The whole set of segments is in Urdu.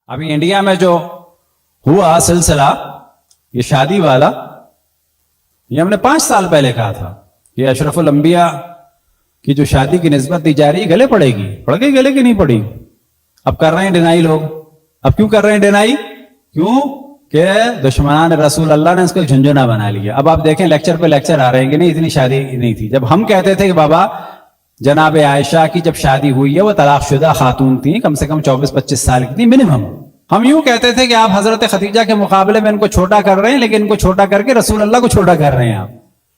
ابھی انڈیا میں جو ہوا سلسلہ یہ شادی والا، یہ ہم نے 5 سال پہلے کہا تھا کہ اشرف الانبیاء کی جو شادی کی نسبت دی جا رہی ہے گلے پڑے گی، پڑ گئی گلے کی نہیں پڑی؟ اب کر رہے ہیں ڈینائی لوگ۔ اب کیوں کر رہے ہیں ڈینائی؟ کیوں کہ دشمنان رسول اللہ نے اس کو جھنجھنا بنا لیا۔ اب آپ دیکھیں لیکچر پہ لیکچر آ رہے ہیں کہ نہیں اتنی شادی نہیں تھی۔ جب ہم کہتے تھے کہ بابا جناب عائشہ کی جب شادی ہوئی ہے وہ طلاق شدہ خاتون تھی، کم سے کم 24-25 سال کی تھی منیمم۔ ہم یوں کہتے تھے کہ آپ حضرت خدیجہ کے مقابلے میں ان کو چھوٹا کر رہے ہیں، لیکن ان کو چھوٹا کر کے رسول اللہ کو چھوٹا کر رہے ہیں آپ۔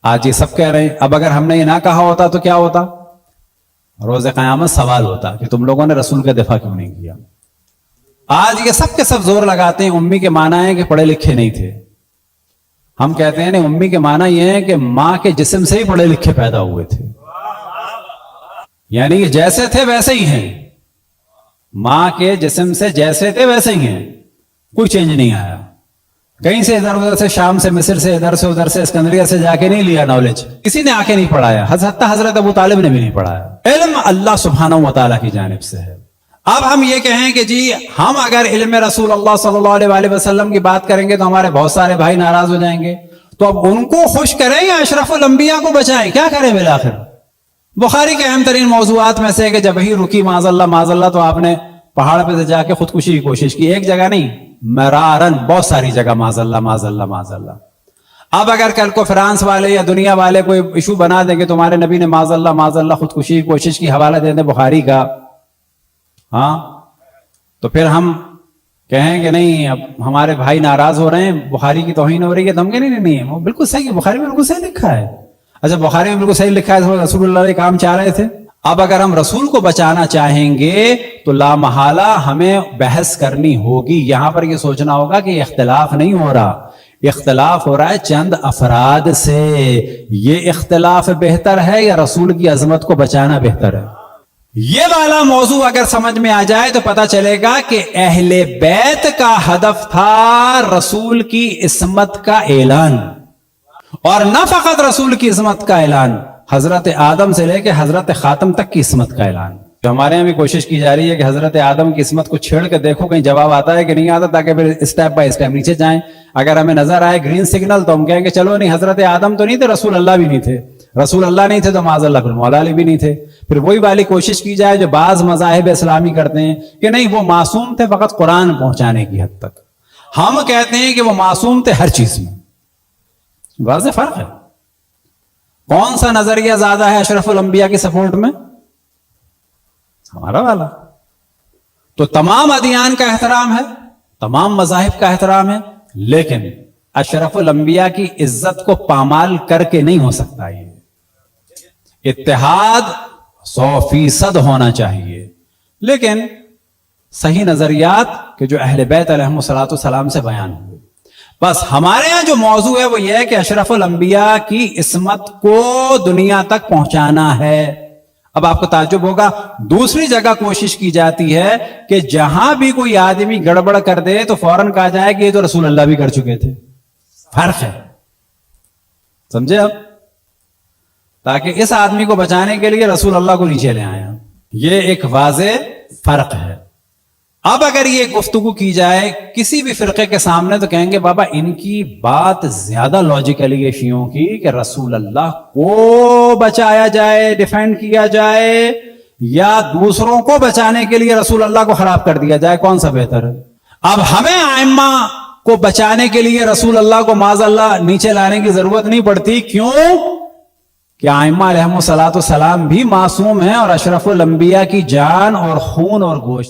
آج یہ سب کہہ رہے ہیں۔ اب اگر ہم نے یہ نہ کہا ہوتا تو کیا ہوتا؟ روز قیامت سوال ہوتا کہ تم لوگوں نے رسول کا دفاع کیوں نہیں کیا۔ آج یہ سب کے سب زور لگاتے ہیں امی کے معنی ہے کہ پڑھے لکھے نہیں تھے۔ ہم کہتے ہیں امی کے معنی یہ ہے کہ ماں کے جسم سے ہی پڑھے لکھے پیدا ہوئے تھے، یعنی کہ جیسے تھے ویسے ہی ہیں، ماں کے جسم سے جیسے تھے ویسے ہی ہیں، کوئی چینج نہیں آیا۔ کہیں سے ادھر ادھر سے، شام سے، مصر سے، ادھر سے ادھر سے، اسکندریہ سے جا کے نہیں لیا نالج، کسی نے آ کے نہیں پڑھایا، حضرت ابو طالب نے بھی نہیں پڑھایا۔ علم اللہ سبحانہ و تعالیٰ کی جانب سے ہے۔ اب ہم یہ کہیں کہ جی ہم اگر علم رسول اللہ صلی اللہ علیہ وآلہ وسلم کی بات کریں گے تو ہمارے بہت سارے بھائی ناراض ہو جائیں گے، تو اب ان کو خوش کریں یا اشرف الانبیاء کو بچائیں؟ کیا کریں بالآخر؟ بخاری کے اہم ترین موضوعات میں سے کہ جب وحی رکی معاذ اللہ تو آپ نے پہاڑ پہ سے جا کے خودکشی کی کوشش کی، ایک جگہ نہیں، مرارن بہت ساری جگہ، معاذ اللہ۔ اب اگر کل کو فرانس والے یا دنیا والے کوئی ایشو بنا دیں کہ تمہارے نبی نے معاذ اللہ خودکشی کی کوشش کی، حوالہ دے دیں بخاری کا، ہاں، تو پھر ہم کہیں کہ نہیں اب ہمارے بھائی ناراض ہو رہے ہیں، بخاری کی توہین ہو رہی ہے، تو ہم کہیں نہیں وہ بالکل صحیح ہے، بخاری میں بالکل صحیح لکھا ہے۔ اچھا بخاری میں بالکل صحیح لکھا ہے تو رسول اللہ یہ کام چاہ رہے تھے۔ اب اگر ہم رسول کو بچانا چاہیں گے تو لا محالہ ہمیں بحث کرنی ہوگی۔ یہاں پر یہ سوچنا ہوگا کہ اختلاف نہیں ہو رہا، اختلاف ہو رہا ہے چند افراد سے۔ یہ اختلاف بہتر ہے یا رسول کی عظمت کو بچانا بہتر ہے؟ یہ والا موضوع اگر سمجھ میں آ جائے تو پتہ چلے گا کہ اہل بیت کا ہدف تھا رسول کی عصمت کا اعلان، اور نہ فقط رسول کی عصمت کا اعلان، حضرت آدم سے لے کے حضرت خاتم تک کی عصمت کا اعلان۔ جو ہمارے یہاں بھی کوشش کی جا رہی ہے کہ حضرت آدم کی عصمت کو چھیڑ کے دیکھو کہیں جواب آتا ہے کہ نہیں آتا، تاکہ پھر اسٹیپ بائی اسٹیپ نیچے جائیں۔ اگر ہمیں نظر آئے گرین سگنل تو ہم کہیں گے چلو نہیں، حضرت آدم تو نہیں تھے، رسول اللہ بھی نہیں تھے، رسول اللہ نہیں تھے تو معاذ اللہ پھر مولا علی بھی نہیں تھے۔ پھر وہی والی کوشش کی جائے جو بعض مذاہب اسلامی کرتے ہیں کہ نہیں وہ معصوم تھے فقط قرآن پہنچانے کی حد تک، ہم کہتے ہیں کہ وہ معصوم تھے ہر چیز میں۔ واضح فرق ہے۔ کون سا نظریہ زیادہ ہے اشرف الانبیاء کی سپورٹ میں؟ ہمارا والا۔ تو تمام ادیان کا احترام ہے، تمام مذاہب کا احترام ہے، لیکن اشرف الانبیاء کی عزت کو پامال کر کے نہیں ہو سکتا۔ یہ اتحاد 100% ہونا چاہیے، لیکن صحیح نظریات کہ جو اہل بیت علیہم الصلوۃ سے بیان ہوئے۔ بس ہمارے ہاں جو موضوع ہے وہ یہ ہے کہ اشرف الانبیاء کی عصمت کو دنیا تک پہنچانا ہے۔ اب آپ کو تعجب ہوگا، دوسری جگہ کوشش کی جاتی ہے کہ جہاں بھی کوئی آدمی گڑبڑ کر دے تو فوراً کہا جائے کہ یہ تو رسول اللہ بھی کر چکے تھے۔ فرق ہے، سمجھے اب؟ تاکہ اس آدمی کو بچانے کے لیے رسول اللہ کو نیچے لے آیا، یہ ایک واضح فرق ہے۔ اب اگر یہ گفتگو کی جائے کسی بھی فرقے کے سامنے تو کہیں گے بابا ان کی بات زیادہ لاجیکل ہے شیعوں کی کہ رسول اللہ کو بچایا جائے، ڈیفینڈ کیا جائے، یا دوسروں کو بچانے کے لیے رسول اللہ کو خراب کر دیا جائے، کون سا بہتر ہے؟ اب ہمیں ائمہ کو بچانے کے لیے رسول اللہ کو معاذ اللہ نیچے لانے کی ضرورت نہیں پڑتی۔ کیوں کہ ائمہ علیہم الصلوۃ والسلام بھی معصوم ہیں، اور اشرف الانبیاء کی جان اور خون اور گوشت